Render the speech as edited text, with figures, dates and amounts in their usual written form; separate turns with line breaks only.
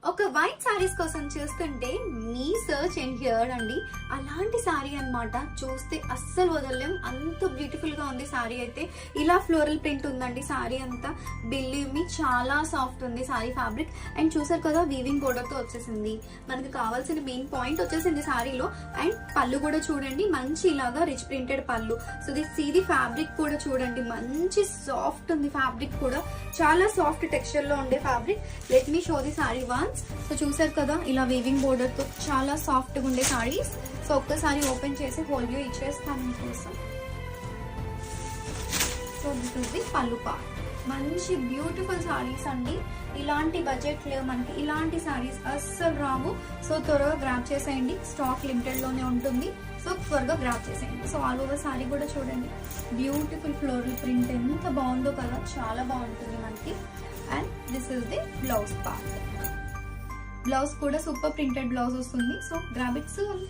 ఒక వైట్ సారీస్ కోసం చూస్తుంటే మీ సర్చ్ అండ్ హియర్ అండి. అలాంటి సారీ అన్నమాట. చూస్తే అస్సలు వదలలేం, అంత బ్యూటిఫుల్ గా ఉంది సారీ అయితే. ఇలా ఫ్లోరల్ ప్రింట్ ఉందండి సారీ అంతా. బిలీవ్ మీ చాలా సాఫ్ట్ ఉంది సారీ ఫ్యాబ్రిక్. అండ్ చూసారు కదా వీవింగ్ బోర్డర్ తో వచ్చేసింది. మనకు కావాల్సిన మెయిన్ పాయింట్ వచ్చేసింది సారీలో. అండ్ పళ్ళు కూడా చూడండి, మంచి ఇలాగా రిచ్ ప్రింటెడ్ పళ్ళు. సో ఇది ఫ్యాబ్రిక్ కూడా చూడండి, మంచి సాఫ్ట్ ఉంది ఫ్యాబ్రిక్ కూడా, చాలా సాఫ్ట్ టెక్స్చర్ లో ఉండే fabric. Let me show the sorry once. So చూసారు కదా ఇలా వీవింగ్ బోర్డర్ తో చాలా సాఫ్ట్ గా ఉండే సారీస్. సో ఒక్కసారి ఓపెన్ చేసి హోల్ వ్యూ ఇచ్చేస్తాను మీకోసం. సో దిస్ ఇస్ ది పళ్ళు పార్ట్. మంచి బ్యూటిఫుల్ సారీస్ అండి. ఇలాంటి బడ్జెట్ లో మనకి ఇలాంటి సారీస్ అస్సలు రావు. సో త్వరగా గ్రాప్ చేసేయండి, స్టాక్ లిమిటెడ్ లోనే ఉంటుంది. సో త్వరగా గ్రాప్ చేసేయండి. సో ఆల్ ఓవర్ సారీ కూడా చూడండి, బ్యూటిఫుల్ ఫ్లోరల్ ప్రింట్ ఎంత బాగుందో కదా, చాలా బాగుంటుంది మనకి. And this is the blouse part. Blouse కూడా సూపర్ ప్రింటెడ్ బ్లౌజ్ వస్తుంది. So grab it soon.